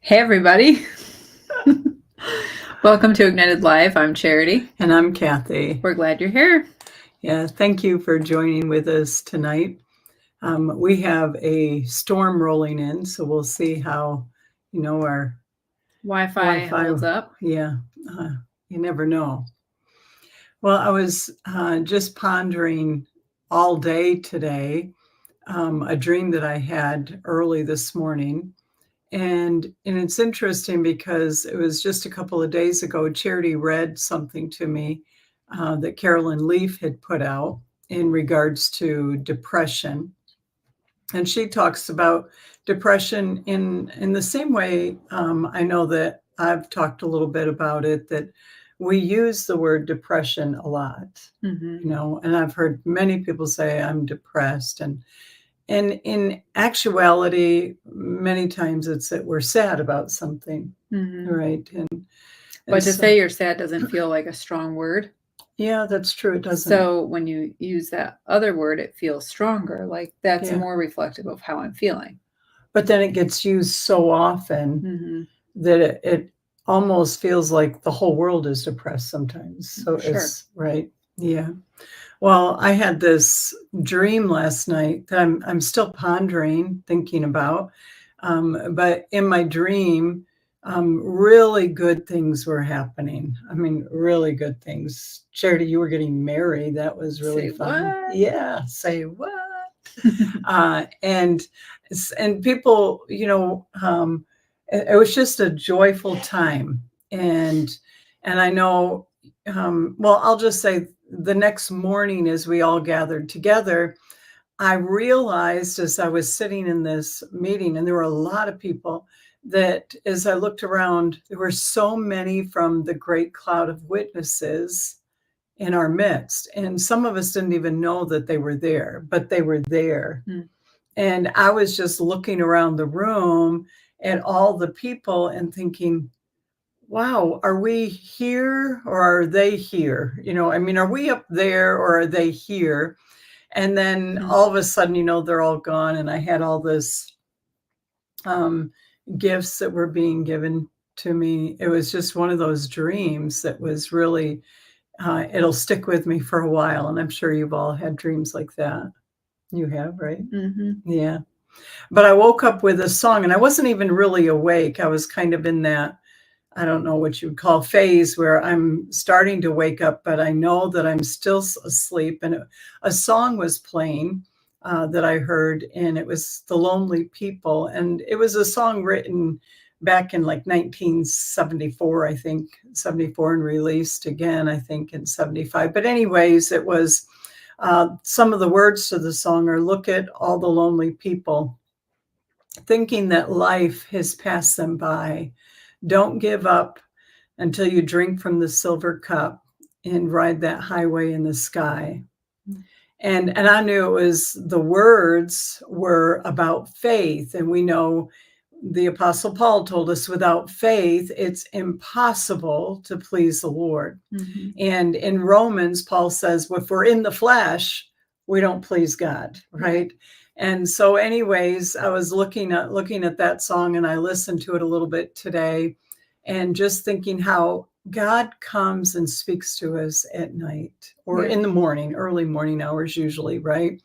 Hey, everybody. Welcome to Ignited Live. I'm Charity. And I'm Kathy. We're glad you're here. Yeah, thank you for joining with us tonight. We have a storm rolling in, so we'll see how, our Wi-Fi holds up. Yeah, you never know. Well, I was just pondering all day today a dream that I had early this morning. And it's interesting because it was just a couple of days ago, Charity read something to me that Carolyn Leaf had put out in regards to depression. And she talks about depression in the same way. I know that I've talked a little bit about it, that we use the word depression a lot, and I've heard many people say I'm depressed. And in actuality, many times it's that we're sad about something, right? But to say you're sad doesn't feel like a strong word. Yeah, that's true. It doesn't. So when you use that other word, it feels stronger. Like that's more reflective of how I'm feeling. But then it gets used so often that it almost feels like the whole world is depressed sometimes. So it's right. Yeah. Well, I had this dream last night that I'm still pondering, thinking about. But in my dream, really good things were happening. I mean, really good things. Charity, you were getting married. That was really fun. What? Yeah. Say what? And people, it was just a joyful time. And I know, well, I'll just say the next morning as we all gathered together, I realized as I was sitting in this meeting, and there were a lot of people, that as I looked around, there were so many from the great cloud of witnesses in our midst. And some of us didn't even know that they were there, but they were there. And I was just looking around the room at all the people and thinking, wow, are we here or are they here? I mean, are we up there or are they here? And then all of a sudden, they're all gone. And I had all this gifts that were being given to me. It was just one of those dreams that was really, it'll stick with me for a while. And I'm sure you've all had dreams like that. You have, right? Yeah. But I woke up with a song and I wasn't even really awake. I was kind of in that, I don't know what you would call phase where I'm starting to wake up, but I know that I'm still asleep. And a song was playing that I heard, and it was The Lonely People. And it was a song written back in like 1974, I think, 74, and released again, I think, in 75. But anyways, it was some of the words to the song are, look at all the lonely people, thinking that life has passed them by. Don't give up until you drink from the silver cup and ride that highway in the sky. And I knew it was, the words were about faith. And we know the Apostle Paul told us without faith, it's impossible to please the Lord. And in Romans, Paul says, if we're in the flesh, we don't please God, right? And so anyways, I was looking at that song, and I listened to it a little bit today, and just thinking how God comes and speaks to us at night or in the morning, early morning hours usually, right?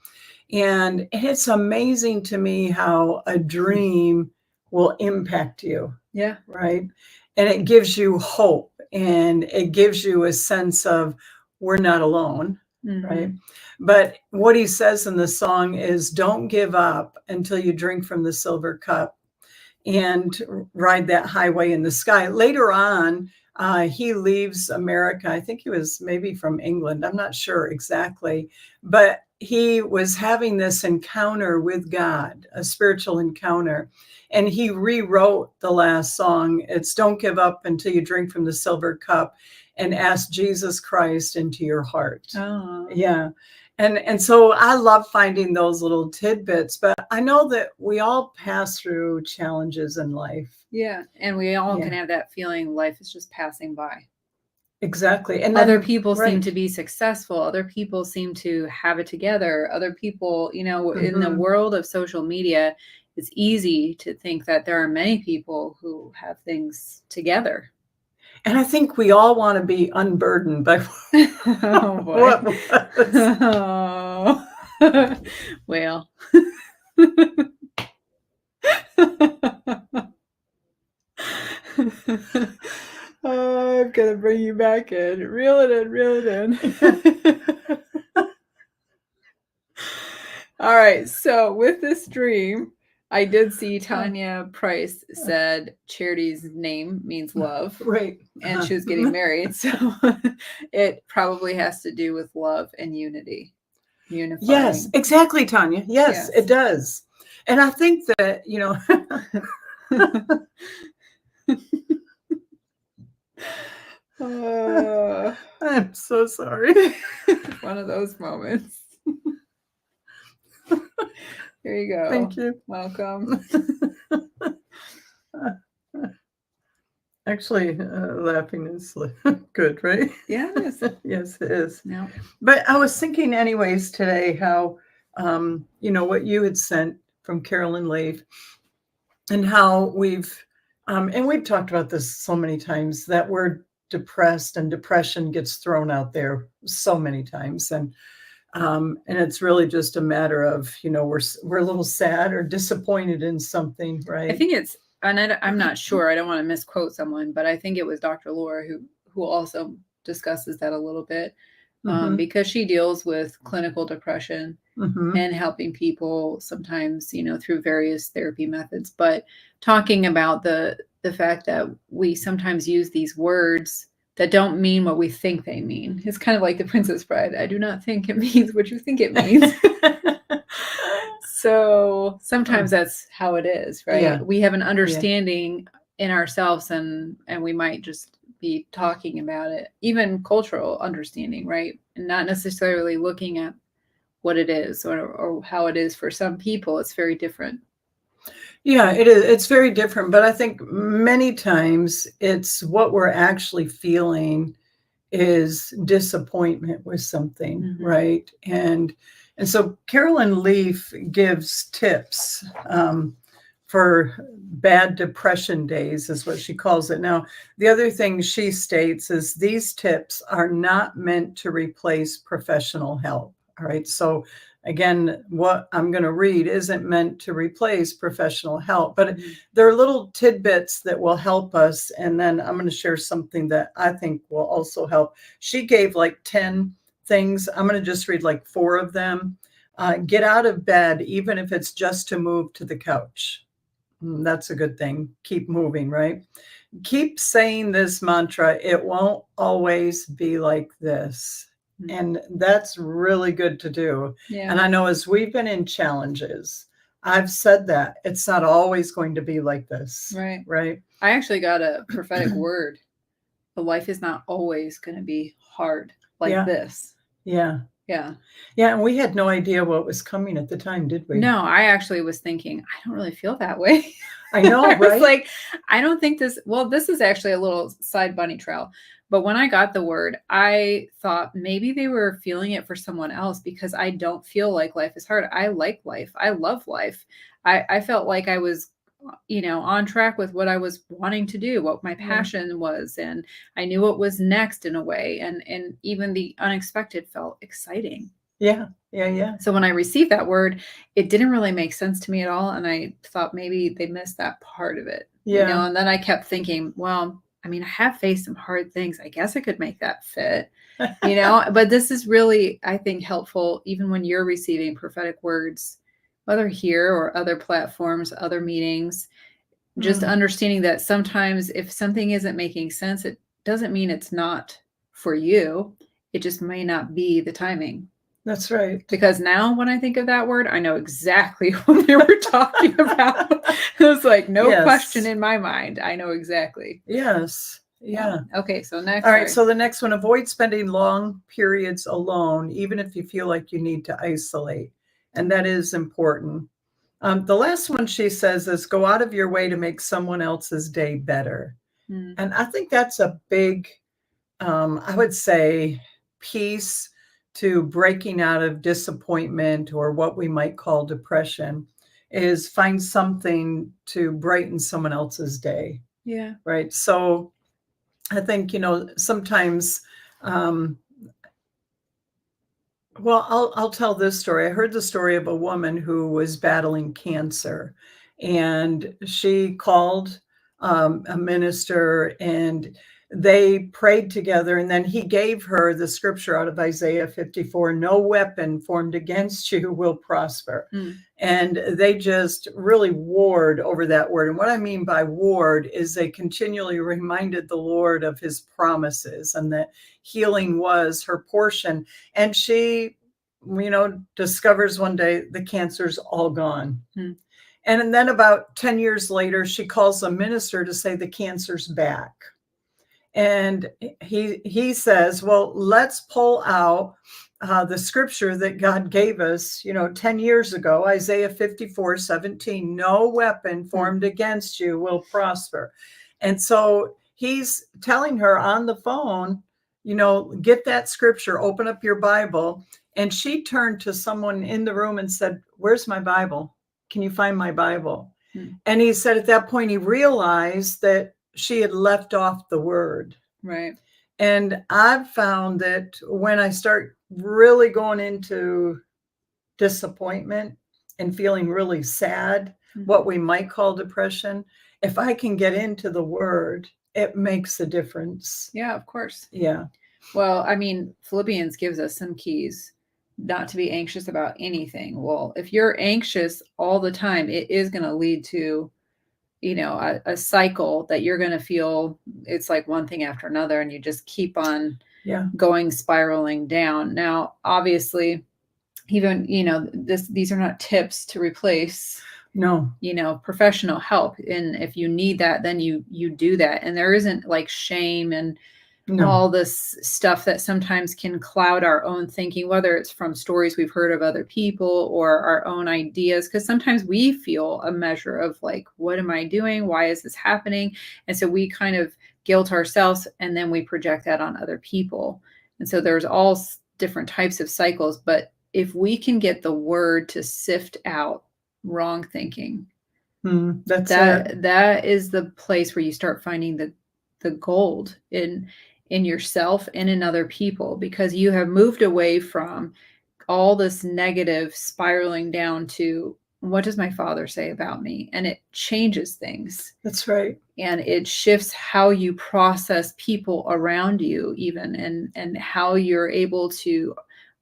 And it's amazing to me how a dream will impact you. Yeah. Right. And it gives you hope, and it gives you a sense of we're not alone. Right. But what he says in the song is, don't give up until you drink from the silver cup and ride that highway in the sky. Later on, he leaves America. I think he was maybe from England. I'm not sure exactly, but he was having this encounter with God, a spiritual encounter. And he rewrote the last song. It's don't give up until you drink from the silver cup and ask Jesus Christ into your heart. Oh. Yeah. And so I love finding those little tidbits, but I know that we all pass through challenges in life. Yeah. And we all can have that feeling life is just passing by. Exactly. And other people seem to be successful. Other people seem to have it together. Other people, in the world of social media, it's easy to think that there are many people who have things together. And I think we all want to be unburdened by Oh boy. what was. Oh. Well. Oh, I'm gonna bring you back in. Reel it in, reel it in. All right, so with this dream, I did see Tanya Price said Charity's name means love, Right. and she was getting married, so it probably has to do with love and unity. Unifying. Yes, exactly, Tanya. Yes, Yes. it does. And I think that, I'm so sorry. One of those moments. Here you go. Thank you. Welcome. Actually, laughing is good, right? Yeah, it is. Yes, it is. No. But I was thinking anyways today how, what you had sent from Carolyn Leaf and how we've talked about this so many times, that word depressed and depression gets thrown out there so many times. And it's really just a matter of, we're a little sad or disappointed in something, right? I think it's, and I'm not sure, I don't want to misquote someone, but I think it was Dr. Laura who also discusses that a little bit, because she deals with clinical depression and helping people sometimes, through various therapy methods, but talking about the fact that we sometimes use these words that don't mean what we think they mean. It's kind of like the Princess Bride. I do not think it means what you think it means. So sometimes that's how it is, right? Yeah. We have an understanding in ourselves, and we might just be talking about it, even cultural understanding, right? And not necessarily looking at what it is or how it is for some people. It's very different. Yeah, it is. It's very different. But I think many times it's what we're actually feeling is disappointment with something, right? And so Carolyn Leaf gives tips for bad depression days, is what she calls it. Now, the other thing she states is these tips are not meant to replace professional help. All right. So again, what I'm going to read isn't meant to replace professional help, but there are little tidbits that will help us. And then I'm going to share something that I think will also help. She gave like 10 things. I'm going to just read like 4 of them. Get out of bed, even if it's just to move to the couch. That's a good thing. Keep moving, right? Keep saying this mantra. It won't always be like this. And that's really good to do. Yeah. And I know as we've been in challenges, I've said that it's not always going to be like this. Right. Right. I actually got a prophetic word. The life is not always going to be hard like this. Yeah. Yeah. Yeah. And we had no idea what was coming at the time, did we? No, I actually was thinking, I don't really feel that way. I know, I was right? like, I don't think this is actually a little side bunny trail. But when I got the word, I thought maybe they were feeling it for someone else, because I don't feel like life is hard. I like life. I love life. I felt like I was, on track with what I was wanting to do, what my passion was. And I knew what was next in a way. And even the unexpected felt exciting. Yeah. Yeah. Yeah. So when I received that word, it didn't really make sense to me at all. And I thought maybe they missed that part of it. Yeah. And then I kept thinking, well, I mean, I have faced some hard things. I guess I could make that fit, but this is really, I think, helpful even when you're receiving prophetic words, whether here or other platforms, other meetings, just understanding that sometimes if something isn't making sense, it doesn't mean it's not for you. It just may not be the timing. That's right. Because now when I think of that word, I know exactly what they were talking about. It was like no question in my mind. I know exactly. Yes. Yeah. Okay. So next. All right. So the next one, avoid spending long periods alone, even if you feel like you need to isolate. And that is important. The last one she says is go out of your way to make someone else's day better. And I think that's a big, I would say, piece to breaking out of disappointment or what we might call depression, is find something to brighten someone else's day. Yeah. Right. So I think, sometimes, well, I'll tell this story. I heard the story of a woman who was battling cancer, and she called a minister, and they prayed together. And then he gave her the scripture out of Isaiah 54, no weapon formed against you will prosper. Mm. And they just really warred over that word. And what I mean by warred is they continually reminded the Lord of his promises and that healing was her portion. And she, discovers one day the cancer's all gone. Mm. And then about 10 years later, she calls a minister to say the cancer's back. And he says, well, let's pull out the scripture that God gave us, 10 years ago, Isaiah 54:17, no weapon formed against you will prosper. And so he's telling her on the phone, get that scripture, open up your Bible. And she turned to someone in the room and said, where's my Bible? Can you find my Bible? And he said at that point, he realized that she had left off the word. Right. And I've found that when I start really going into disappointment and feeling really sad, what we might call depression, if I can get into the word, it makes a difference. Yeah, of course. Yeah. Well, I mean, Philippians gives us some keys not to be anxious about anything. Well, if you're anxious all the time, it is going to lead to a cycle that you're going to feel it's like one thing after another, and you just keep on going spiraling down. Now, obviously, even, these are not tips to replace, professional help. And if you need that, then you do that. And there isn't like shame and all this stuff that sometimes can cloud our own thinking, whether it's from stories we've heard of other people or our own ideas. Because sometimes we feel a measure of like, what am I doing? Why is this happening? And so we kind of guilt ourselves, and then we project that on other people. And so there's all different types of cycles. But if we can get the word to sift out wrong thinking, that is the place where you start finding the gold in yourself and in other people, because you have moved away from all this negative spiraling down to, what does my Father say about me? And it changes things. That's right. And it shifts how you process people around you even, and how you're able to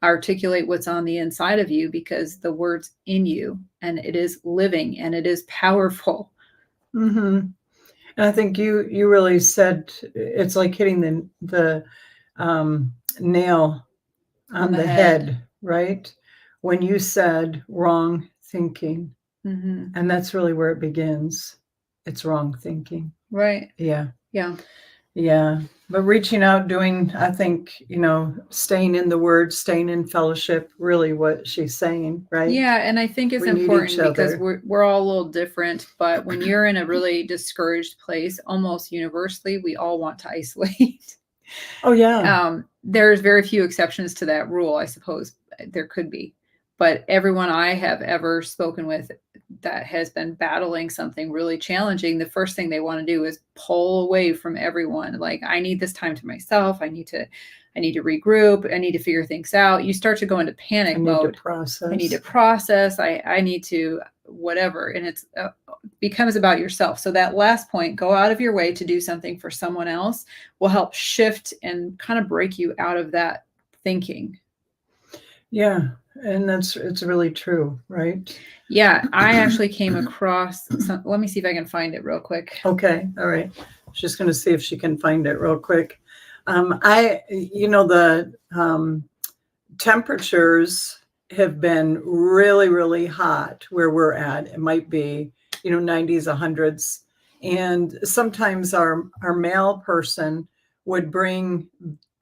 articulate what's on the inside of you, because the word's in you and it is living and it is powerful. Mm-hmm. And I think you really said it's like hitting the nail on the head, right? When you said wrong thinking. And that's really where it begins. It's wrong thinking. Right. Yeah. Yeah. Yeah. But reaching out, doing, I think, staying in the word, staying in fellowship, really what she's saying, right? Yeah. And I think it's important because we're all a little different, but when you're in a really discouraged place, almost universally, we all want to isolate. Oh, yeah. There's very few exceptions to that rule, I suppose. There could be. But everyone I have ever spoken with that has been battling something really challenging, the first thing they want to do is pull away from everyone. Like, I need this time to myself. I need to regroup. I need to figure things out. You start to go into panic mode. I need to process. I need to whatever. And it's becomes about yourself. So that last point, go out of your way to do something for someone else, will help shift and kind of break you out of that thinking. Yeah. And it's really true, right? Yeah. I actually came across let me see if I can find it real quick. Okay. All right. She's going to see if she can find it real quick. The temperatures have been really, really hot where we're at. It might be, 90s, 100s. And sometimes our mail person would bring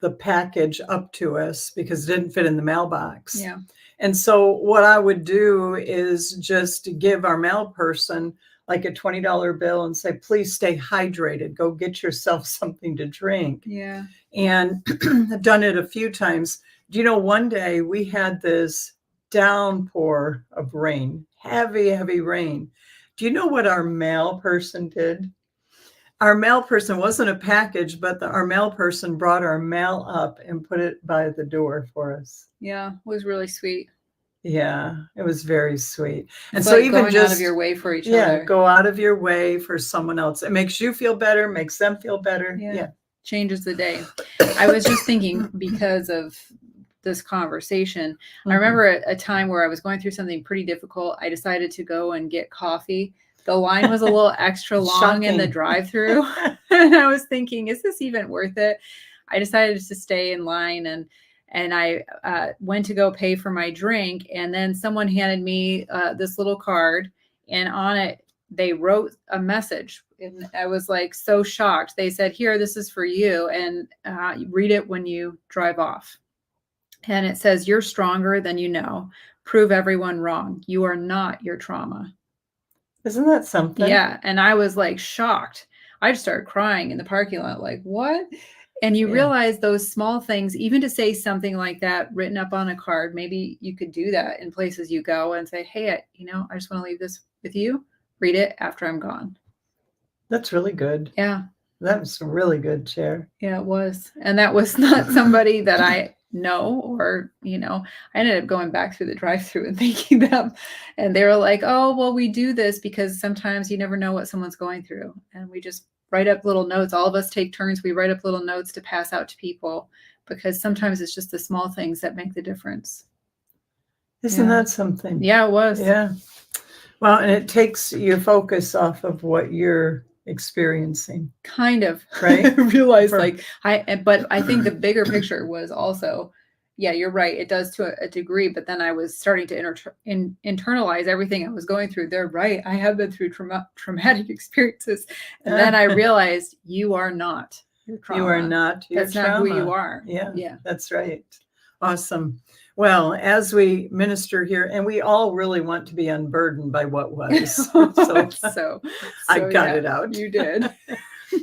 the package up to us because it didn't fit in the mailbox. Yeah. And so what I would do is just give our mail person like a $20 bill and say, please stay hydrated. Go get yourself something to drink. Yeah. And I've done it a few times. One day we had this downpour of rain, heavy, heavy rain. Do you know what our mail person did? Our mail person wasn't a package, but our mail person brought our mail up and put it by the door for us. Yeah, it was really sweet. Yeah, it was very sweet. And It's so like even going just out of your way for each yeah, other. go out of your way for someone else. It makes you feel better, makes them feel better. Yeah. Changes the day. I was just thinking, because of this conversation, I remember a time where I was going through something pretty difficult. I decided to go and get coffee. The line was a little extra long in the drive-through. And I was thinking, is this even worth it? I decided to stay in line, and I went to go pay for my drink. And then someone handed me this little card, and on it, they wrote a message. And I was like so shocked. They said, here, this is for you. And read it when you drive off. And it says, you're stronger than you know. Prove everyone wrong. You are not your trauma. Isn't that something? Yeah. And I was like shocked. I just started crying in the parking lot, like, what? And you realize those small things, even to say something like that written up on a card, maybe you could do that in places you go and say, hey, I just want to leave this with you. Read it after I'm gone. That's really good. Yeah. That was really good, Chair. Yeah, it was. And that was not somebody that I know, or, I ended up going back through the drive-through and thanking them. And they were like, oh, well, we do this because sometimes you never know what someone's going through. And we just write up little notes. All of us take turns. We write up little notes to pass out to people, because sometimes it's just the small things that make the difference. Isn't that something? Yeah, it was. Yeah. Well, and it takes your focus off of what you're experiencing. Kind of. Right. I realized but I think the bigger picture was also, yeah, you're right. It does to a degree, but then I was starting to internalize everything I was going through. They're right. I have been through traumatic experiences. And then I realized you are not your trauma. You are not your That's trauma. not who you are. Yeah. That's right. Awesome. Well, as we minister here, and we all really want to be unburdened by what was. So I got it out. You did.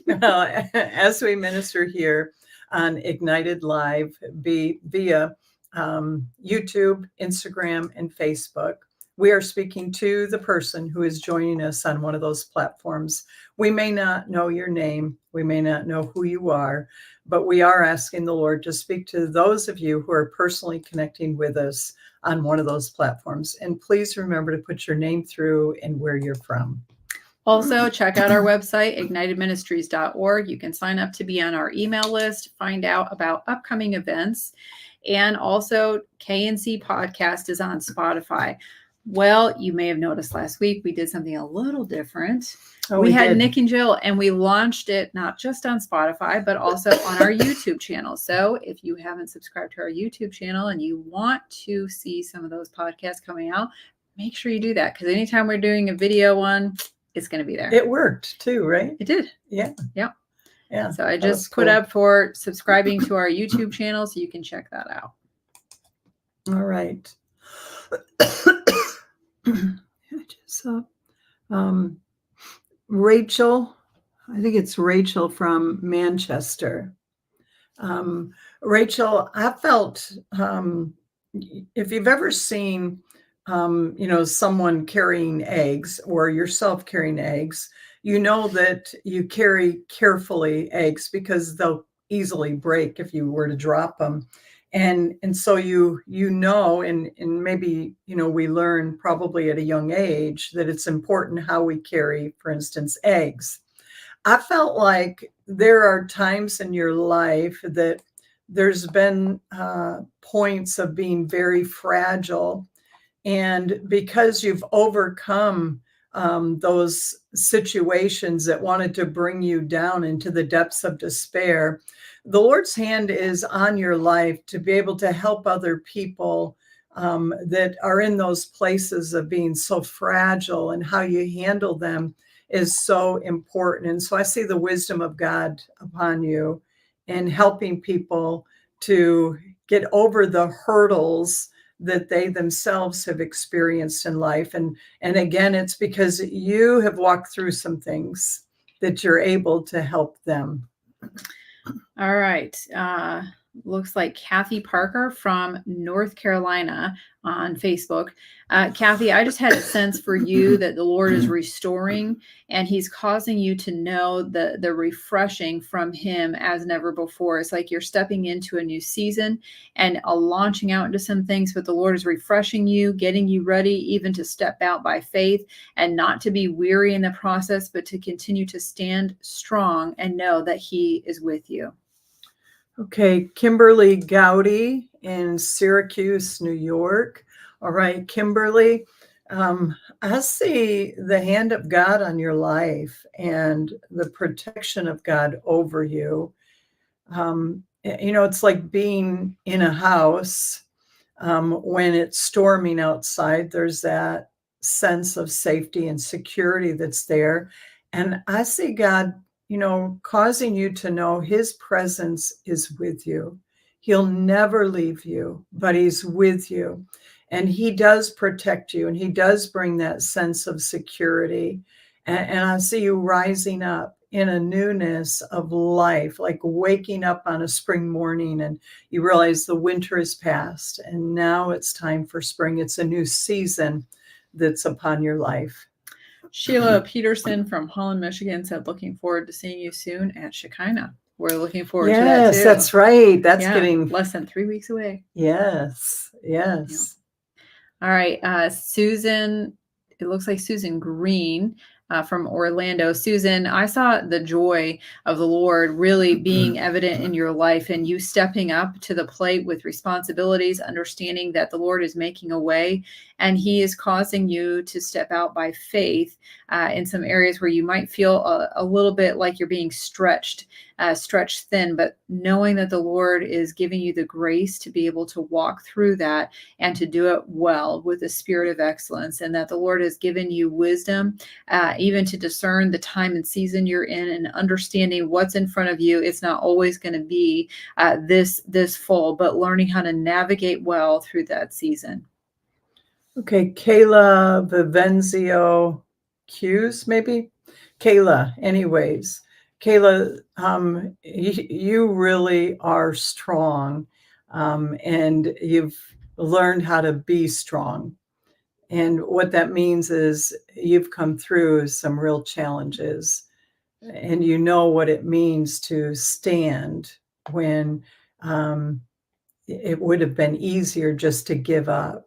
Well, as we minister here on Ignited Live via YouTube, Instagram, and Facebook, we are speaking to the person who is joining us on one of those platforms. We may not know your name. We may not know who you are, but we are asking the Lord to speak to those of you who are personally connecting with us on one of those platforms. And please remember to put your name through and where you're from. Also, check out our website, ignitedministries.org. You can sign up to be on our email list, find out about upcoming events. And also, KNC Podcast is on Spotify. Well, you may have noticed last week we did something a little different. We had Nick and Jill, and we launched it not just on Spotify, but also on our YouTube channel. So if you haven't subscribed to our YouTube channel and you want to see some of those podcasts coming out, make sure you do that, because anytime we're doing a video one, it's going to be there. It worked too, right? It did. Yeah. Yep. Yeah. So I just put up for subscribing to our YouTube channel, so you can check that out. All right. Rachel, I think it's Rachel from Manchester. Rachel, I felt, if you've ever seen, someone carrying eggs or yourself carrying eggs, you know that you carry carefully eggs because they'll easily break if you were to drop them. And so you know, and maybe, we learn probably at a young age that it's important how we carry, for instance, eggs. I felt like there are times in your life that there's been points of being very fragile. And because you've overcome those situations that wanted to bring you down into the depths of despair, the Lord's hand is on your life to be able to help other people that are in those places of being so fragile, and how you handle them is so important. And so I see the wisdom of God upon you in helping people to get over the hurdles that they themselves have experienced in life. And again, it's because you have walked through some things that you're able to help them. All right. looks like Kathy Parker from North Carolina on Facebook. Kathy, I just had a sense for you that the Lord is restoring, and he's causing you to know the refreshing from him as never before. It's like you're stepping into a new season and launching out into some things, but the Lord is refreshing you, getting you ready even to step out by faith and not to be weary in the process, but to continue to stand strong and know that he is with you. Okay, Kimberly Gowdy in Syracuse, New York. All right, Kimberly, I see the hand of God on your life and the protection of God over you. It's like being in a house when it's storming outside. There's that sense of safety and security that's there. And I see God, causing you to know his presence is with you. He'll never leave you, but he's with you. And he does protect you, and he does bring that sense of security. And I see you rising up in a newness of life, like waking up on a spring morning and you realize the winter is past and now it's time for spring. It's a new season that's upon your life. Sheila Peterson from Holland, Michigan said, looking forward to seeing you soon at Shekinah. We're looking forward to that too. Yes, that's right. That's getting less than 3 weeks away. Yes. Yeah. All right. Susan, it looks like Susan Green from Orlando. Susan, I saw the joy of the Lord really being evident in your life and you stepping up to the plate with responsibilities, understanding that the Lord is making a way and he is causing you to step out by faith in some areas where you might feel a little bit like you're being stretched thin, but knowing that the Lord is giving you the grace to be able to walk through that and to do it well with a spirit of excellence, and that the Lord has given you wisdom even to discern the time and season you're in and understanding what's in front of you. It's not always going to be this full, but learning how to navigate well through that season. Okay, Kayla Vivenzio Hughes, maybe? Kayla, anyways. Kayla, you really are strong, and you've learned how to be strong. And what that means is you've come through some real challenges, and you know what it means to stand when it would have been easier just to give up.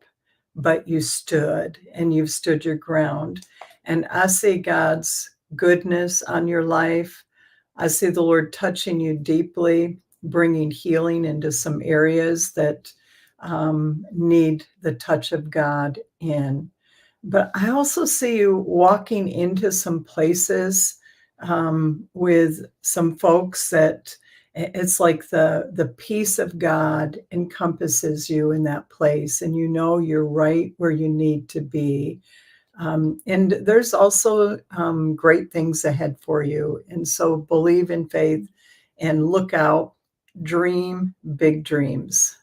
But you stood and you've stood your ground. And I see God's goodness on your life. I see the Lord touching you deeply, bringing healing into some areas that need the touch of God in. But I also see you walking into some places with some folks that it's like the peace of God encompasses you in that place, and you know you're right where you need to be. And there's also great things ahead for you. And so believe in faith and look out, dream big dreams.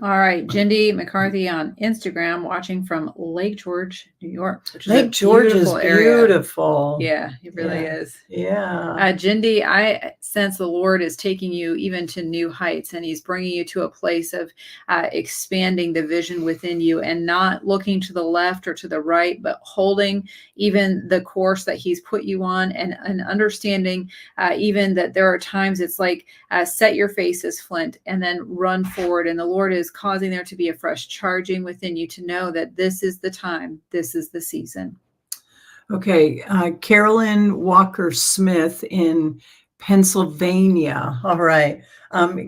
All right, Jindy McCarthy on Instagram, watching from Lake George, New York. Which is Lake George is beautiful. Yeah, it really is. Yeah. Jindy, I sense the Lord is taking you even to new heights, and he's bringing you to a place of expanding the vision within you and not looking to the left or to the right, but holding even the course that he's put you on and understanding even that there are times it's like set your face as flint and then run forward. And the Lord is causing there to be a fresh charging within you to know that this is the time, this is the season. Okay, Carolyn Walker Smith in Pennsylvania. All right.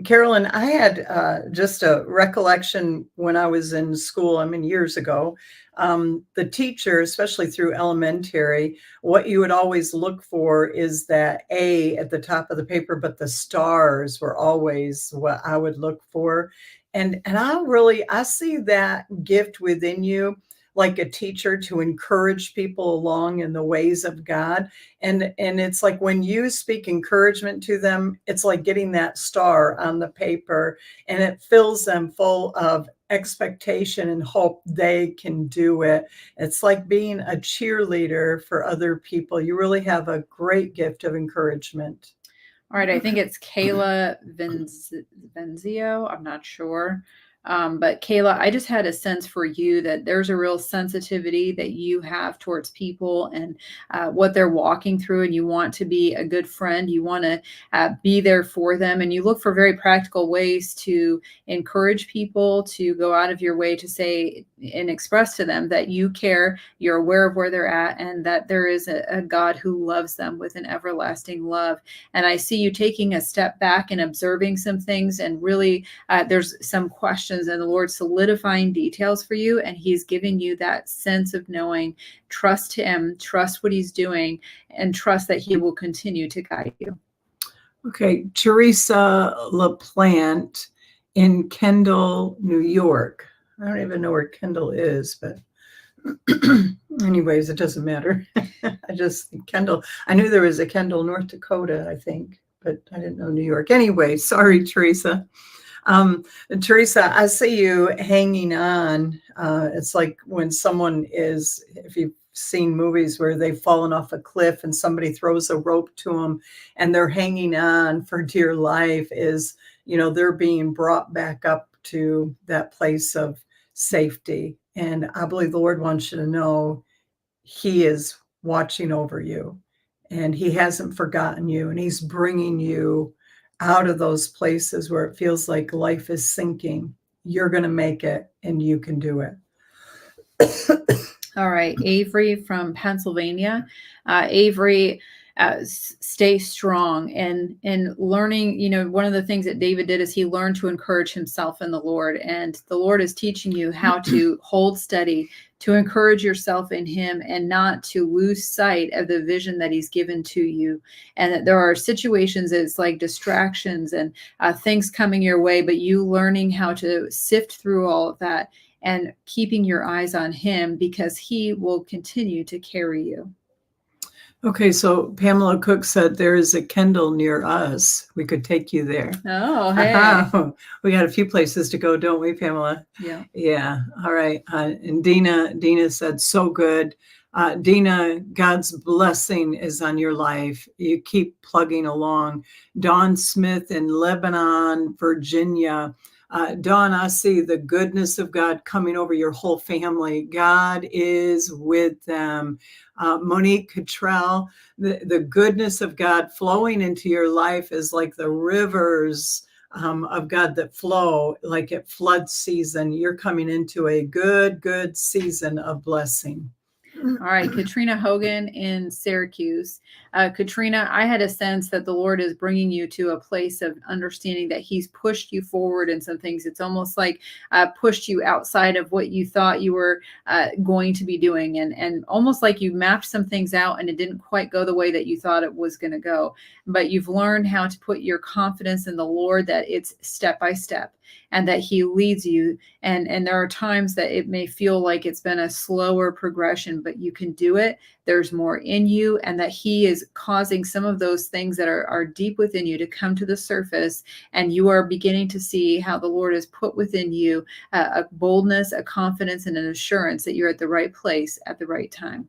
Carolyn, I had just a recollection when I was in school, years ago, the teacher, especially through elementary, what you would always look for is that A at the top of the paper, but the stars were always what I would look for. And I see that gift within you, like a teacher, to encourage people along in the ways of God. And it's like when you speak encouragement to them, it's like getting that star on the paper, and it fills them full of expectation and hope they can do it. It's like being a cheerleader for other people. You really have a great gift of encouragement. All right, I think it's Kayla Venzio. I'm not sure. But Kayla, I just had a sense for you that there's a real sensitivity that you have towards people and what they're walking through, and you want to be a good friend. You want to be there for them, and you look for very practical ways to encourage people to go out of your way to say and express to them that you care, you're aware of where they're at, and that there is a God who loves them with an everlasting love. And I see you taking a step back and observing some things, and really there's some questions, and the Lord solidifying details for you, and he's giving you that sense of knowing, trust him, trust what he's doing, and trust that he will continue to guide you. Okay, Teresa LaPlante in Kendall, New York. I don't even know where Kendall is, but anyways, it doesn't matter. I just think Kendall. I knew there was a Kendall, North Dakota, I think, but I didn't know New York. Anyway, sorry, Teresa. Teresa, I see you hanging on. It's like when someone is, if you've seen movies where they've fallen off a cliff and somebody throws a rope to them and they're hanging on for dear life, is, you know, they're being brought back up to that place of safety. And I believe the Lord wants you to know he is watching over you and he hasn't forgotten you, and he's bringing you out of those places where it feels like life is sinking. You're going to make it, and you can do it. All right, Avery from Pennsylvania. Avery, stay strong and learning. You know, one of the things that David did is he learned to encourage himself in the Lord, and the Lord is teaching you how to hold steady, to encourage yourself in him, and not to lose sight of the vision that he's given to you. And that there are situations that it's like distractions and things coming your way, but you learning how to sift through all of that and keeping your eyes on him, because he will continue to carry you. Okay, so Pamela Cook said there is a Kendall near us. We could take you there. Oh, hey. We got a few places to go, don't we, Pamela? Yeah. Yeah. All right. And Dina said, so good. Dina, God's blessing is on your life. You keep plugging along. Dawn Smith in Lebanon, Virginia. Dawn, I see the goodness of God coming over your whole family. God is with them. Monique Cottrell, the goodness of God flowing into your life is like the rivers of God that flow like at flood season. You're coming into a good season of blessing. All right, Katrina Hogan in Syracuse. Katrina, I had a sense that the Lord is bringing you to a place of understanding that he's pushed you forward in some things. It's almost like pushed you outside of what you thought you were going to be doing, and almost like you mapped some things out and it didn't quite go the way that you thought it was going to go. But you've learned how to put your confidence in the Lord, that it's step by step, and that he leads you. And there are times that it may feel like it's been a slower progression, but you can do it. There's more in you, and that he is causing some of those things that are deep within you to come to the surface. And you are beginning to see how the Lord has put within you a boldness, a confidence, and an assurance that you're at the right place at the right time.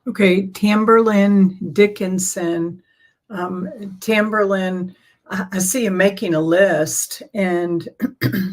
Okay, Tamberlyn Dickinson. Tamberlyn, I see you making a list, and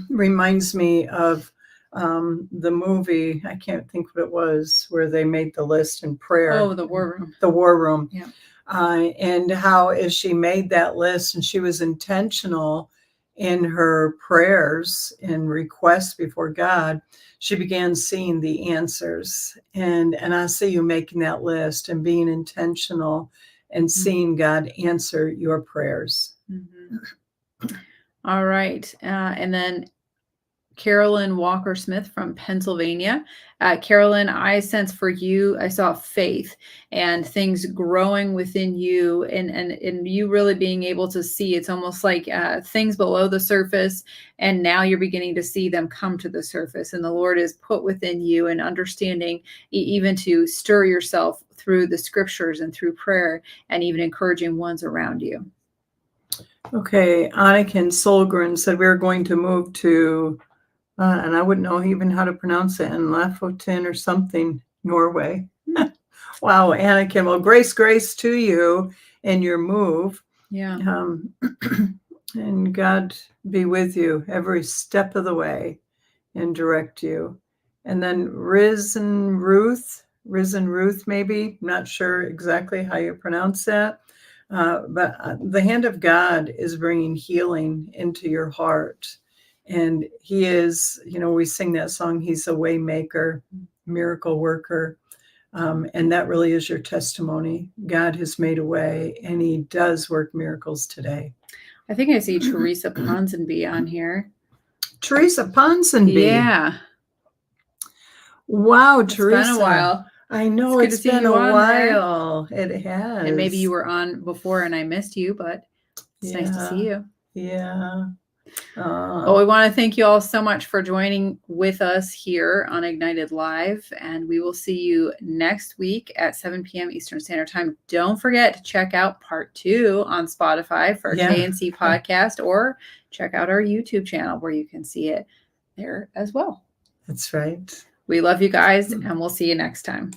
reminds me of the movie, I can't think what it was, where they made the list in prayer. Oh, The War Room. The War Room. Yeah. And how, as she made that list and she was intentional in her prayers and requests before God, she began seeing the answers. And I see you making that list and being intentional and seeing God answer your prayers. Mm-hmm. All right. And then Carolyn Walker Smith from Pennsylvania. Carolyn, I sense for you, I saw faith and things growing within you, and you really being able to see. It's almost like things below the surface, and now you're beginning to see them come to the surface. And the Lord has put within you an understanding, even to stir yourself through the scriptures and through prayer, and even encouraging ones around you. Okay, Anniken Solgren said we were going to move to, and I wouldn't know even how to pronounce it, in Lofoten or something, Norway. Wow, Anniken. Well, grace to you in your move. Yeah. And God be with you every step of the way and direct you. And then Risen Ruth, maybe, not sure exactly how you pronounce that, but the hand of God is bringing healing into your heart. And he is, we sing that song, he's a way maker, miracle worker. And that really is your testimony. God has made a way, and he does work miracles today. I think I see Teresa Ponsonby on here. Teresa Ponsonby. Yeah. Wow, It's Teresa. been a while. I know it's been a while. It has. And maybe you were on before and I missed you, but it's nice to see you. Yeah. Well, we want to thank you all so much for joining with us here on Ignited Live, and we will see you next week at 7 p.m. Eastern Standard Time. Don't forget to check out part 2 on Spotify for KNC Podcast, or check out our YouTube channel where you can see it there as well. That's right. We love you guys, and we'll see you next time.